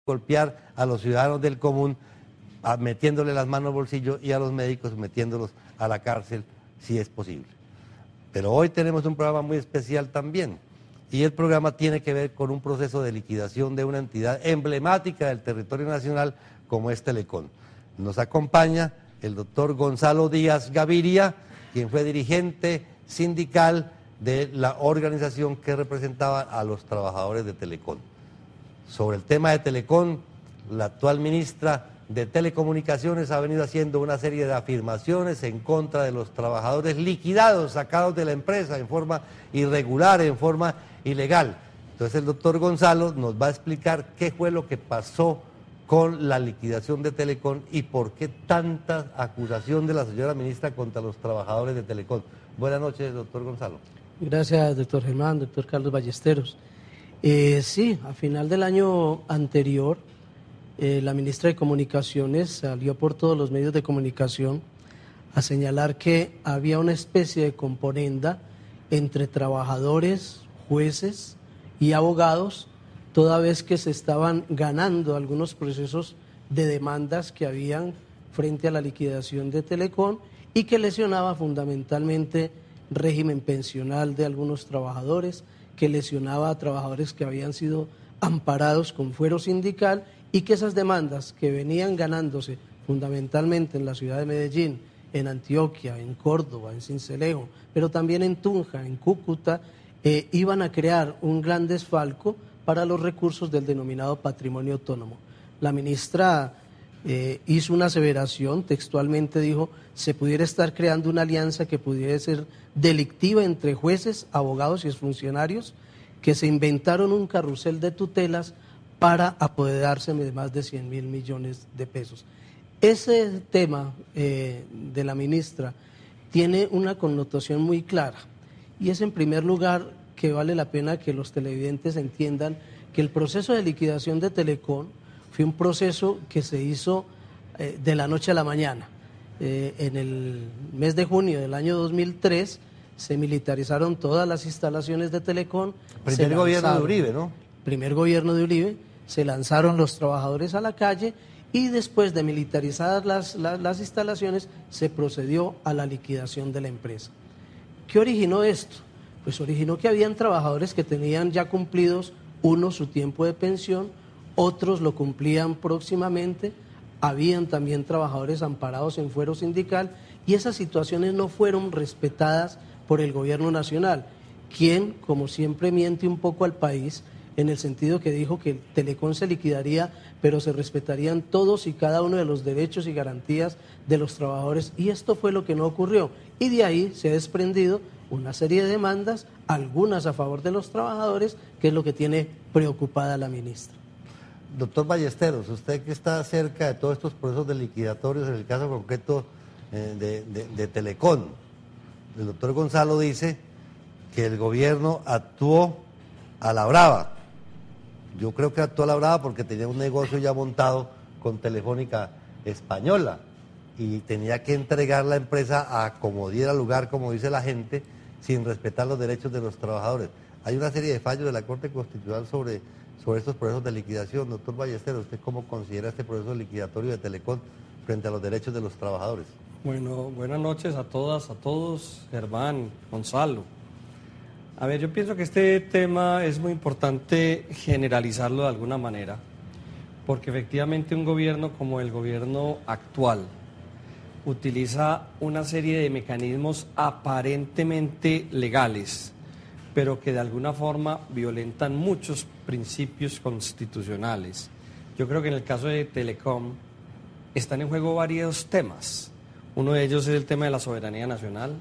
golpear a los ciudadanos del común, metiéndole las manos al bolsillo, y a los médicos metiéndolos a la cárcel si es posible. Pero hoy tenemos un programa muy especial también, y el programa tiene que ver con un proceso de liquidación de una entidad emblemática del territorio nacional como es Telecom. Nos acompaña el doctor Gonzalo Díaz Gaviria, quien fue dirigente sindical de la organización que representaba a los trabajadores de Telecom. Sobre el tema de Telecom, la actual ministra de Telecomunicaciones ha venido haciendo una serie de afirmaciones en contra de los trabajadores liquidados, sacados de la empresa en forma irregular, en forma ilegal. Entonces el doctor Gonzalo nos va a explicar qué fue lo que pasó con la liquidación de Telecom y por qué tanta acusación de la señora ministra contra los trabajadores de Telecom. Buenas noches, doctor Gonzalo. Gracias, doctor Germán, doctor Carlos Ballesteros. Sí, a final del año anterior, la ministra de Comunicaciones salió por todos los medios de comunicación a señalar que había una especie de componenda entre trabajadores, jueces y abogados, toda vez que se estaban ganando algunos procesos de demandas que habían frente a la liquidación de Telecom y que lesionaba fundamentalmente régimen pensional de algunos trabajadores, que lesionaba a trabajadores que habían sido amparados con fuero sindical, y que esas demandas que venían ganándose fundamentalmente en la ciudad de Medellín, en Antioquia, en Córdoba, en Sincelejo, pero también en Tunja, en Cúcuta, iban a crear un gran desfalco para los recursos del denominado patrimonio autónomo. La ministra hizo una aseveración, textualmente dijo, se pudiera estar creando una alianza que pudiera ser delictiva entre jueces, abogados y exfuncionarios, que se inventaron un carrusel de tutelas para apoderarse de más de 100.000 millones de pesos. Ese tema de la ministra tiene una connotación muy clara, y es en primer lugar que vale la pena que los televidentes entiendan que el proceso de liquidación de Telecom fue un proceso que se hizo de la noche a la mañana. En el mes de junio del año 2003 se militarizaron todas las instalaciones de Telecom. Primer gobierno de Uribe, ¿no? Primer gobierno de Uribe, se lanzaron los trabajadores a la calle y después de militarizadas las instalaciones se procedió a la liquidación de la empresa. ¿Qué originó esto? Pues originó que habían trabajadores que tenían ya cumplidos, unos su tiempo de pensión, otros lo cumplían próximamente, habían también trabajadores amparados en fuero sindical, y esas situaciones no fueron respetadas por el gobierno nacional, quien, como siempre, miente un poco al país, en el sentido que dijo que Telecom se liquidaría, pero se respetarían todos y cada uno de los derechos y garantías de los trabajadores, y esto fue lo que no ocurrió, y de ahí se ha desprendido una serie de demandas, algunas a favor de los trabajadores, que es lo que tiene preocupada a la ministra. Doctor Ballesteros, usted que está cerca de todos estos procesos de liquidatorios, en el caso concreto de Telecom, el doctor Gonzalo dice que el gobierno actuó a la brava. Yo creo que actuó a la brava porque tenía un negocio ya montado con Telefónica Española y tenía que entregar la empresa a como diera lugar, como dice la gente, sin respetar los derechos de los trabajadores. Hay una serie de fallos de la Corte Constitucional sobre estos procesos de liquidación. Doctor Ballesteros, ¿usted cómo considera este proceso liquidatorio de Telecom frente a los derechos de los trabajadores? Bueno, buenas noches a todas, a todos, Germán, Gonzalo. A ver, yo pienso que este tema es muy importante generalizarlo de alguna manera, porque efectivamente un gobierno como el gobierno actual utiliza una serie de mecanismos aparentemente legales, pero que de alguna forma violentan muchos principios constitucionales. Yo creo que en el caso de Telecom están en juego varios temas. Uno de ellos es el tema de la soberanía nacional,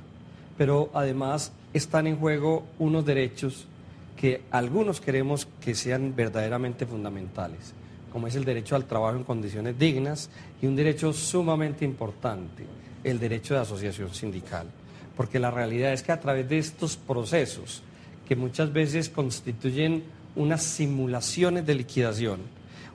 pero además están en juego unos derechos que algunos queremos que sean verdaderamente fundamentales, como es el derecho al trabajo en condiciones dignas y un derecho sumamente importante, el derecho de asociación sindical. Porque la realidad es que a través de estos procesos, que muchas veces constituyen unas simulaciones de liquidación,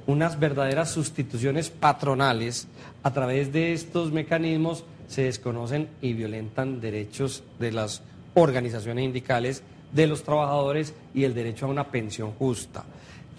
unas verdaderas sustituciones patronales, a través de estos mecanismos se desconocen y violentan derechos de las organizaciones sindicales, de los trabajadores y el derecho a una pensión justa.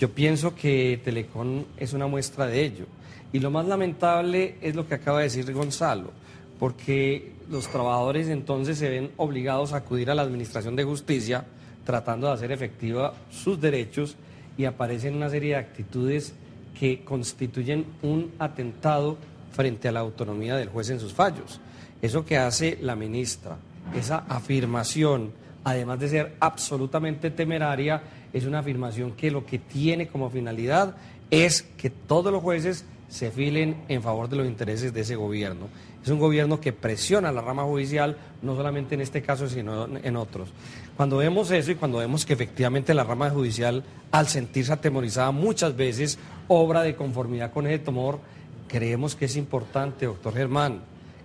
Yo pienso que Telecom es una muestra de ello. Y lo más lamentable es lo que acaba de decir Gonzalo, porque los trabajadores entonces se ven obligados a acudir a la Administración de Justicia tratando de hacer efectiva sus derechos y aparecen una serie de actitudes que constituyen un atentado frente a la autonomía del juez en sus fallos. Eso que hace la ministra, esa afirmación, además de ser absolutamente temeraria, es una afirmación que lo que tiene como finalidad es que todos los jueces se filen en favor de los intereses de ese gobierno. Es un gobierno que presiona a la rama judicial, no solamente en este caso, sino en otros. Cuando vemos eso y cuando vemos que efectivamente la rama judicial, al sentirse atemorizada muchas veces, obra de conformidad con ese temor, creemos que es importante, doctor Germán,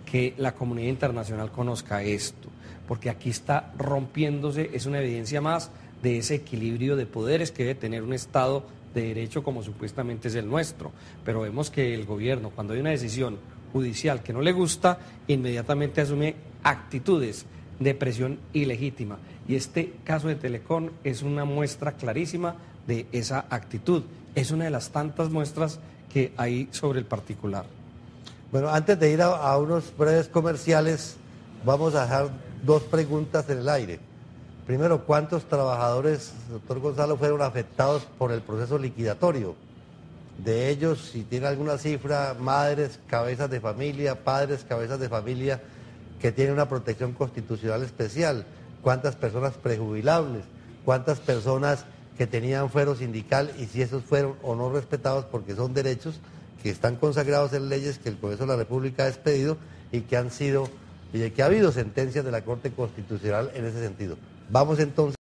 que la comunidad internacional conozca esto, porque aquí está rompiéndose, es una evidencia más de ese equilibrio de poderes que debe tener un Estado de derecho como supuestamente es el nuestro. Pero vemos que el gobierno, cuando hay una decisión judicial que no le gusta, inmediatamente asume actitudes de presión ilegítima. Y este caso de Telecom es una muestra clarísima de esa actitud. Es una de las tantas muestras que hay sobre el particular. Bueno, antes de ir a unos breves comerciales, vamos a dejar dos preguntas en el aire. Primero, ¿cuántos trabajadores, doctor Gonzalo, fueron afectados por el proceso liquidatorio? De ellos, si tiene alguna cifra, madres, cabezas de familia, padres, cabezas de familia, que tienen una protección constitucional especial. ¿Cuántas personas prejubilables? ¿Cuántas personas que tenían fuero sindical y si esos fueron o no respetados porque son derechos que están consagrados en leyes que el Congreso de la República ha expedido y que han sido, y de que ha habido sentencias de la Corte Constitucional en ese sentido? Vamos entonces